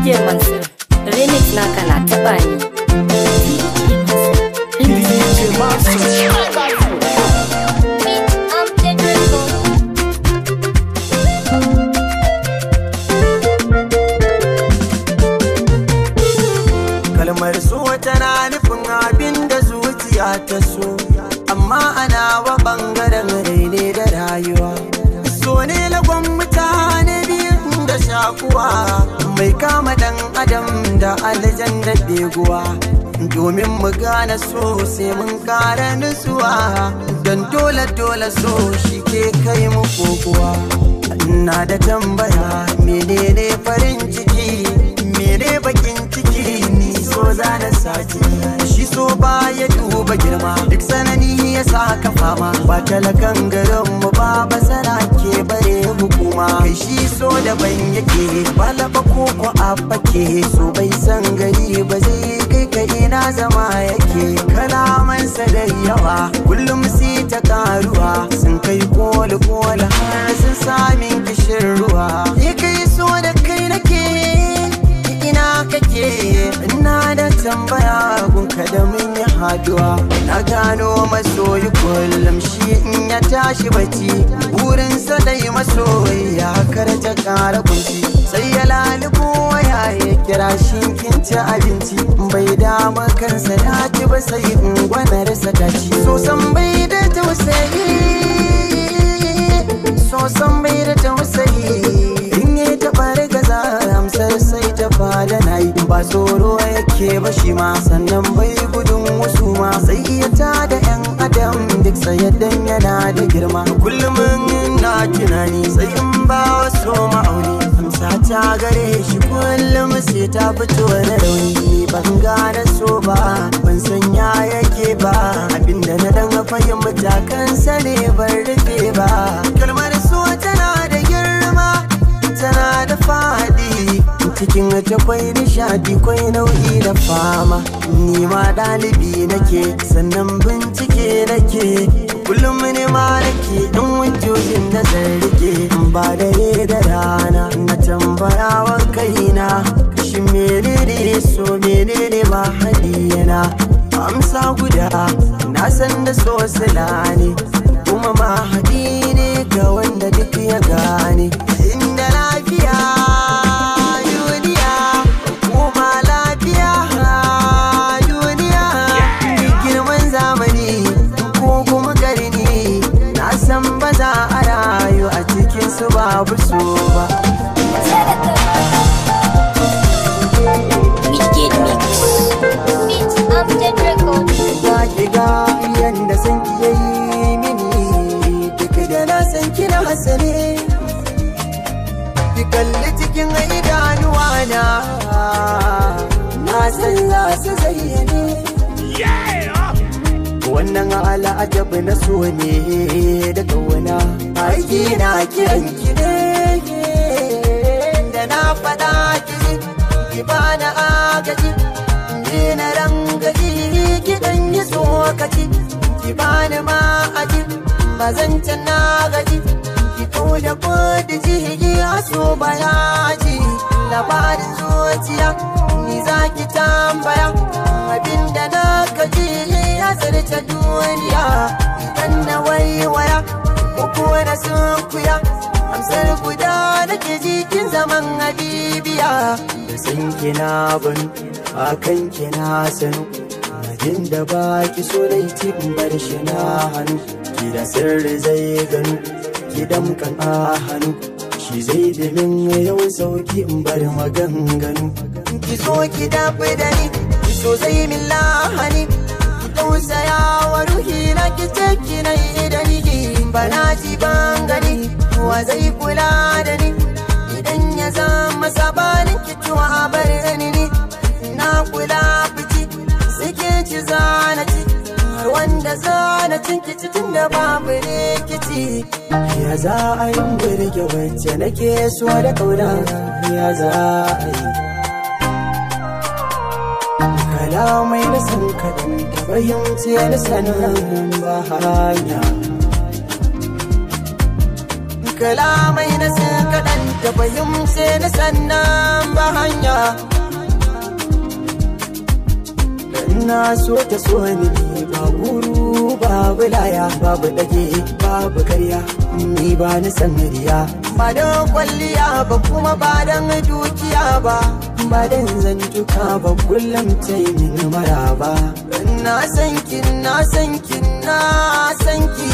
DJ Mansoor, remix naka na taɓa ni. DJ Mansoor. Kalmar so tana nufin abin da zuciya ta so, amma ana wa ɓangaren rai ne da rayuwa. So ne lagon mutane biyun da shakuwa, mai kama ɗan adam da aljan da beguwa. Domin mu gane so sai mun kara nutsuwa, don dole so shi ke kai mu kokuwa. Ina da tambaya, menene farin ciki, mene bakin ciki, ni so zana saki. Shi so ba ya duba girma, duk sanani ya saka fama. Ba talakan garinmu ba basara ke bare hukuma. Kai shi so daban yake, ba laba koko a fake. So bai san gari ba zai kai ka ina zama yake. Kalamansa da yawa, kullum si ta karuwa. Sun kai kola har sun sami kishin ruwa. Ni kai so da kai nake, ina kake? Ina da tambaya gunka da mun yi haduwa. Na gano masoyi kullum shi in ya tashi bacci, burinsa dai masoyi ya karta kara kunci. Sai ya lalubo waya ya kira shi kin ci abinci. Bai dama kansa ya ci ba sai in gwanarsa ta ci. So san bai da tausayi, so san bai da tausayi. In yi taɓa rigaza amsar sai ta fada na yi. Ba tsoro yake ba shi ma, sannan bai gudun wasu ma. Sai iya tada 'yan adam duk sayaddan yana da girma. Kullum na tunani sai in ba wasu ma'auni. Amsa ta gare shi kullum sai ta fito da rauni. Ban gane so ba, ban san ya yake ba. Abinda na dan fahimta kansa ne ban rufe ba. Kalmar so tana da girma, tana da fadi. Cikin ta kwai nishadi, kwai nau'i da fama. Ni ma ɗalibi nake, sannan bincike nake. Kullum ne ma nake ɗan hujjojin da zan rike. Ba dare da rana na tambarawa kaina, shi menene so, menene ma hadiyana. Amsa guda na san da so sila ne, kuma ma haɗi ne ga wanda duk ya gane. Inda lafiya duniya, kuma lafiya duniya. Girman zamani ko kuma karni, na san ba za a rayu a cikin su babu so ba. Ga yanda san ki yayi mini, duk da na san kina hasale. Ki kalli cikin idanuwa na san za su zayyane. Wannan al'ajabi na so ne da kauna, aiki na kiran ki ne. Da na faɗa ki bani agaji, ni na rangaji. Ki dan yi tsokaci, ki bani ma'aji, ba zan ta na gaji. Ki kauda kudi jiki a so bayaji. Labarin zuciya ni za ki tambaya, abinda na gaji ya zarta duniya. Idan na waiwaya ko na sunkuya, amsar guda nake jikin zaman habibiya. Da san kina ban akan kina sanu, inda ba ki so laiti in bar shi na hannu. Ki da sirri zai gano, ki damkan a hannu. Shi zai dimin yawan sauki in bar maganganu. Ki so ki dafa da ni, ki so zai min lahani. Ki tausaya wa ruhi na, ki ce ki na yi da ni. Bana ji ban gani, wa zai kula da ni. Idan ya zama sabanin ki tuwa a bar ni, na kula fici. Sike ci zana ci, har wanda zana cinki cikin da babu rikici. Ya za a yi birge wacce nake so da kauna, ya za a yi. Kalamai na san kaɗan ta fahimce na sanin ba hanya. kalamai na sai kaɗan ta fahimce na sannan ba hanya. Na so ta so ni ba guru babu laya babu dage babu karya ni ba ni san riya ba da kwalliya ba kuma ba dan dukiya ba ba dan zantuka ba kullum tai min maraba. Na san ki na san ki na san ki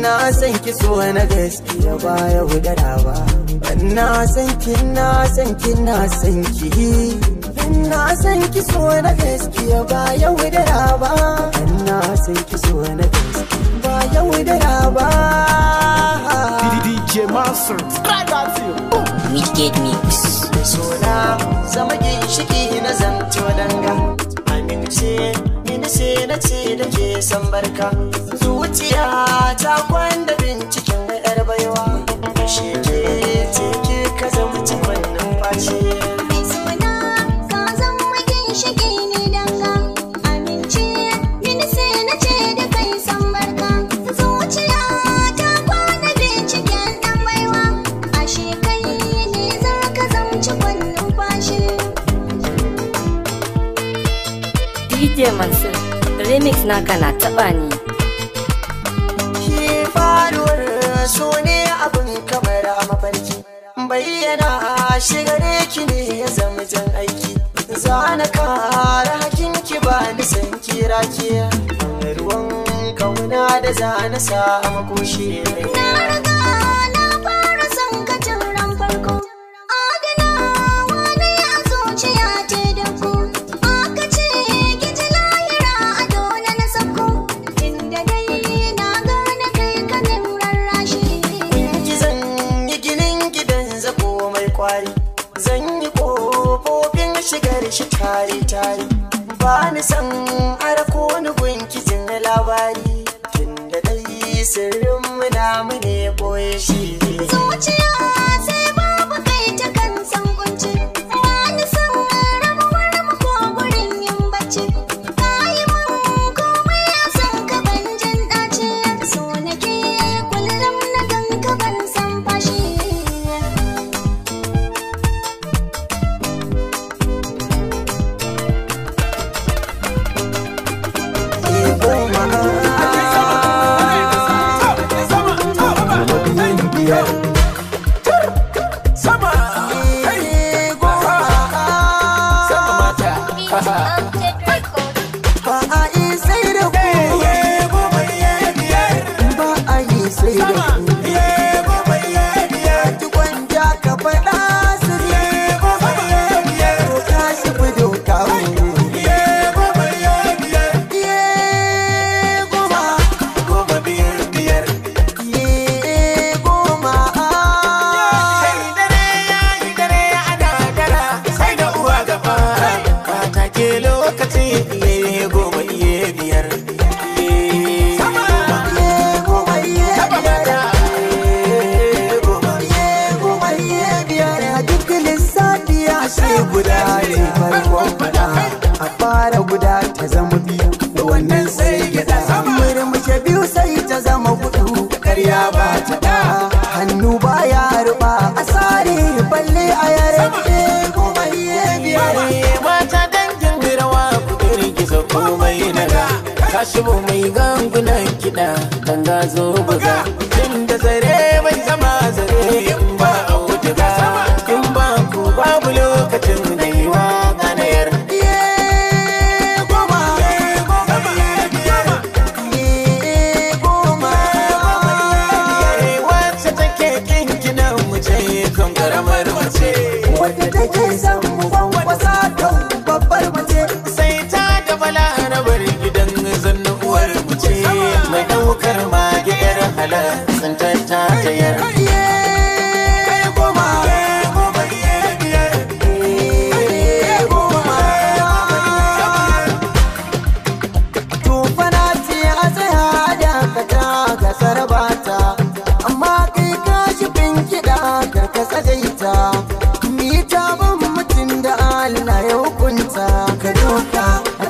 na san ki so na gaskiya ba ya gudara ba. Na san ki na san ki na san ki na san ki so na gaskiya ba yau da raba. Na san ki so na gaskiya ba yau da raba. DJ Mansoor, right at you. mixx. So na zama ginshiki na zanto danga. Amince ni sai na ce da ke san barka. Zuciya ta kwanda binciken yar baiwa. Shi ke ce ke ka zama cikon numfashi. DJ Mansoor, remix naka na taɓa ni. Ki faruwar so ne abin kamar a mafarki. Bayyana shigare ki ne ya zama jan aiki. Zana kara hakin ki ba ni san kira ki. Ruwan kauna da zana sa makoshi. Na riga na fara son ka tun ran farko. Adana wani a zuciya ce da ku. Aka ce ki ji lahira a dole na sako. Inda dai na gane kai kanin rarrashi. Ki zan yi ginin gidan zako mai kwari. Zan yi kofofin shigar shi tare-tare. Ba ni san arako ni gunki jin labari. Tunda dai sirrin muna mune boye shi. Zuciya sai babu kai ta kan san kunci. Wani san rabuwar mu ko gurin yin bacci. Kayi mun komai a san ka ban jin ɗaci. So nake kullum na gan ka ban san fashi. Guda ne farkon fada a fara guda ta zama biyu da wannan sai gida. Murmushe biyu sai ta zama hudu karya ba ta da hannu baya ruba a sare balle a yare kuma iya biyar. Mata dangin rawa ku girgiza komai naga kashibu mai gangunan kiɗa kan gazo buga tun da zare mai zama zare in ba auduga in ba ku babu lokacin da yi wa ganayar. Wacce take kinkinan mu ce kan karamar mace wadda take san mu kwankwasa kan babbar mace sai ta da balarabar gidan zanna uwar mu ce mai daukar mage yar halar tsantar ta tayar.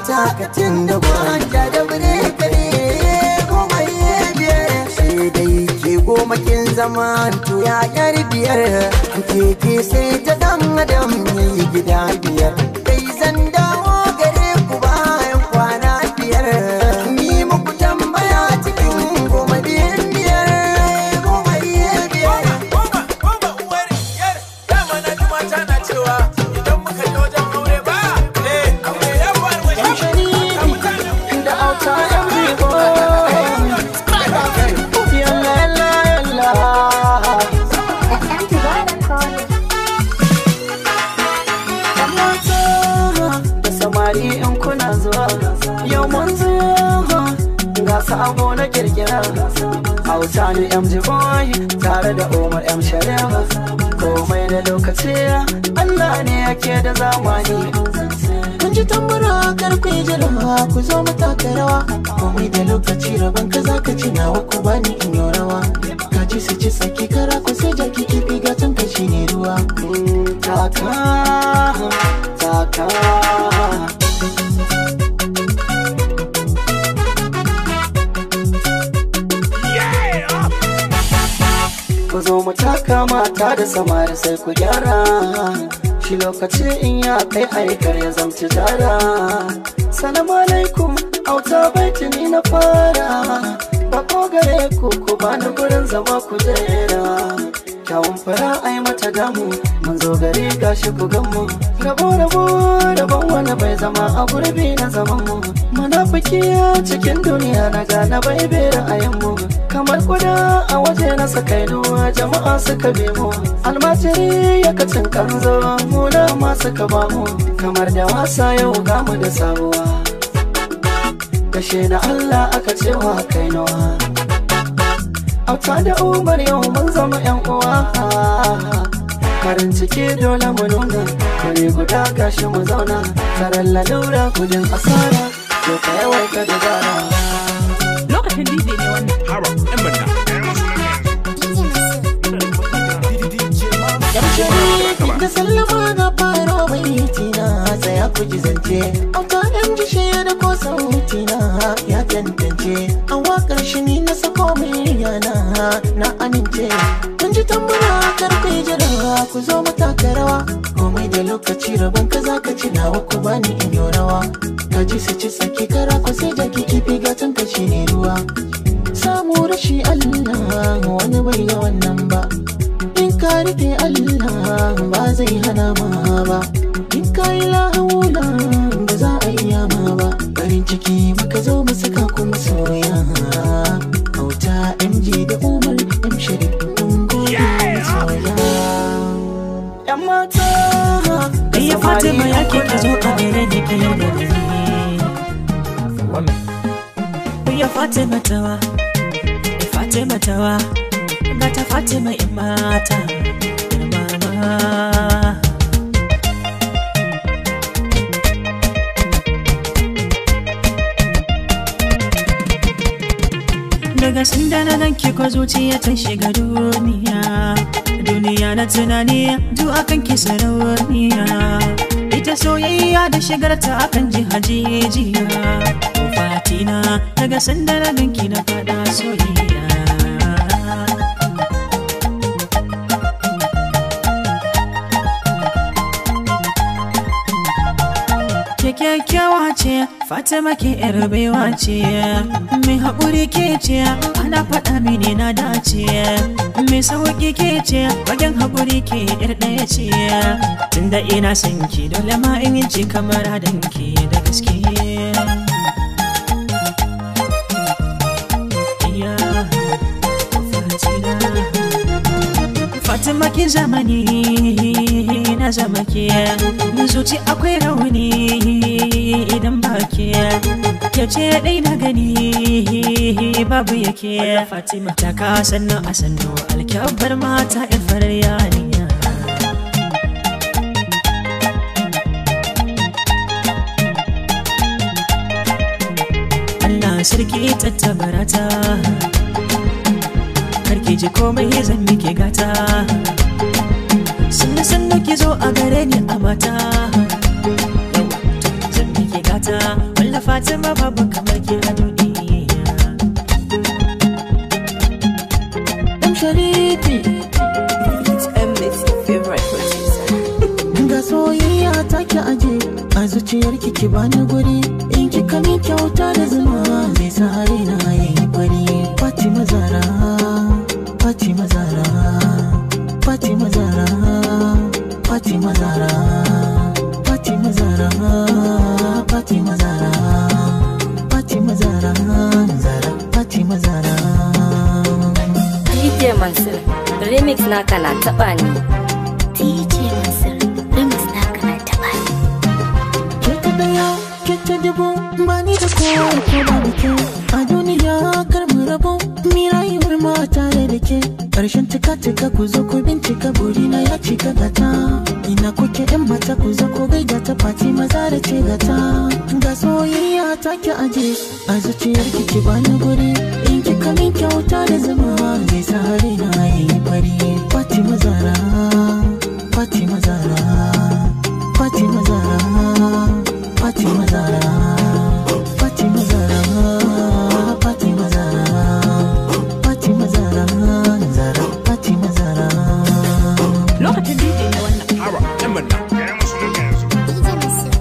Lokacin da gwanta da bire kare goma iya biyar sai dai ke goma kin zaman to ya yar biyar keke sai ta dan adam yayi gida biyar kai zan dawo gare ku bayan kwana biyar ni muku tambaya cikin goma biyar goma biyar uwar yar dama na ji mata na cewa idan muka je wajen aure ba aure ya faru da auta yan bibo samari in kuna zuwa yau mun zuwa ga sabo na kirkira hausa ne MG boy tare da Umar M Sharif komai da lokaci Allah ne yake da zamani kun ji tambura karku jira ku zo mu taka rawa komai da lokaci rabon ka zaka ci nawa ku bani in yi rawa kaji su ci saki kara ku sai jaki kifi gatan ka shine ruwa taka taka ku zo mu taka mata da samari sai ku gyara shi lokaci in ya kai aikar ya zamci jara salamu alaikum auta baitini na fara bako gare ku bani gurin zama ku jera kyawun fara ai mata damu mun zo gari gashi ku ganmu rabon wani bai zama a gurbi na zaman mu munafiki cikin duniya na gane bai bai ra'ayinmu kamar kuda a waje na sakainuwa jama'a suka bi mu almajiri ya kacin kanzo mu da masu kaba mu kamar da wasa yau gamu da sabuwa kashe na Allah aka cewa kainuwa auta da Umar yau mun zama yan uwa farin ciki dole mu nuna kare guda gashi mu zauna tsaron lalura gudun asara to ka yawaita dabara lokacin DJ ne wannan Haro, ɗan banda. da sallama na faro baiti na tsaya ku ji zance auta MG shi da ko sauti na ya tantance a wakar shi ni na sako yana na amince kun ji tambura karfe jira ku zo mu taka rawa komai da lokaci rabon ka zaka ci nawa ku bani in yi rawa kaji su ci saki kara ku sai jaki kifi gatan ka shine ruwa samu rashi Allah wani bai ga wannan ba in ka rike Allah ba zai hana ma ba in ka yi lahaula ba za a iya ma ba farin ciki muka zo mu saka kuma soya auta MG da Umar M Sharif mun gode soya yan mata ya Fatima yake ka zo a gare ni ke da ni ya Fatima tawa gata Fatima in mata mama daga sanda na ganki ko zuciya ta shiga duniya na tunani duk akan ki sarauniya ita soyayya da shigarta akan ji hajijiya fatina daga sanda na ganki na fada soyayya kyakkyawa ce Fatima ke yar baiwa ce mai haƙuri ke ce ana faɗa mini na dace mai sauƙi ke ce bagen haƙuri ke yar ɗaya ce tunda ina son ki dole ma in yi kamar danki da gaske Fatima ki zamani na zama ke zuci akwai rauni idan ba ke ce dai na gani babu yake Fatima ta ka sannu a sannu alkyabar mata in farar yarinya Allah sarki tattabarata karki ji komai zan miki gata sannu ki zo a gare ni a mata zan miki gata walla Fatima babu kamar ki a duniya M Sharif take aje a zuciyarki ki bani guri in kika min kyauta da zuma zai sa raina yayi fari Fatima Zara Fatima Zara Fatima Zara Fatima Zara Fatima Zara Fatima Zara Fatima Zara Zara Fatima Zara DJ Mansoor, remix naka na taɓa ni. DJ Mansoor, remix naka na taɓa ni. Ke ta daya, ke ta dubu, ba ni da kowa ko ba da ke. A duniya kar mu rabu, mi rayuwar ma tare da ke. Ƙarshen cika ku zo ku bincika burina ya cika gata. Ina kuke yan mata ku zo ku gaida ta Fatima Zara ce gata. Ga soyayya ta ki aje, a zuciyar ki bani guri. In kika min kyauta da zama zai sa raina yayi fari. Fatima Zara, Fatima Zara, Fatima Zara, Fatima Zara, Fatima Zara, Fatima Zara, Fatima Zara, Zara, Fatima Zara. Lokacin DJ ne wannan. Awa, yan manna. Gaya musu ne yanzu. DJ Mansoor.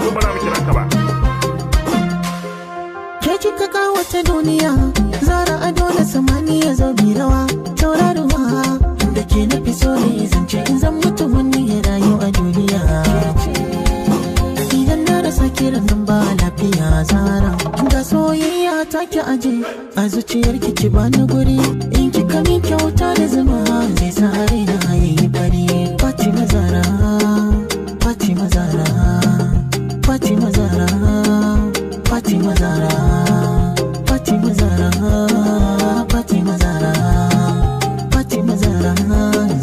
Ko ba na mu kira ka ba. Ke kika kawata duniya, Zara ado da samaniya zo bi rawa, tauraruwa da ke na fi so ne zance in zan mutu wani ya rayu a duniya. Idan na rasa kiran nan ba lafiya Zara, ga soyayya ta ki aje a zuciyar ki bani guri, in kika min kyauta da zuma zai sa raina yayi fari. Fatima Zara, Fatima Zara, Fatima Zara, Fatima Zara, Fatima Zara, Fatima Zara, Fatima Zara,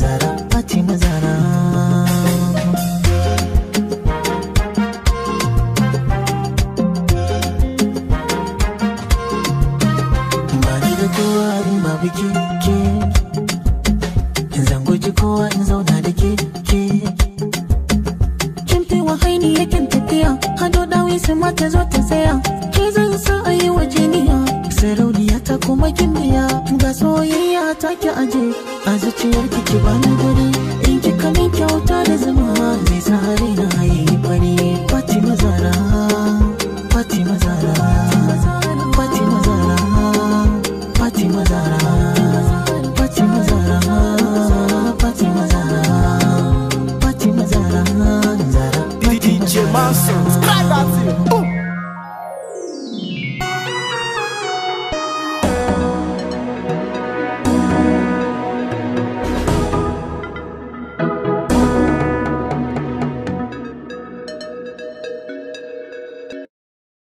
Zara, Fatima Zara. Bani da kowa in babu ke, zan guji kowa in zauna da ke. Kin fi wahaini yakin tafiya, hado dawi sai mata zo ta tsaya. Ke zan sa a yi wa jiniya, sarauniya ta kuma kimiyya. Ga soyayya ta ki aje a zuciyar ki bani guri, in kika min kyauta da zuma zai sa raina yayi fari.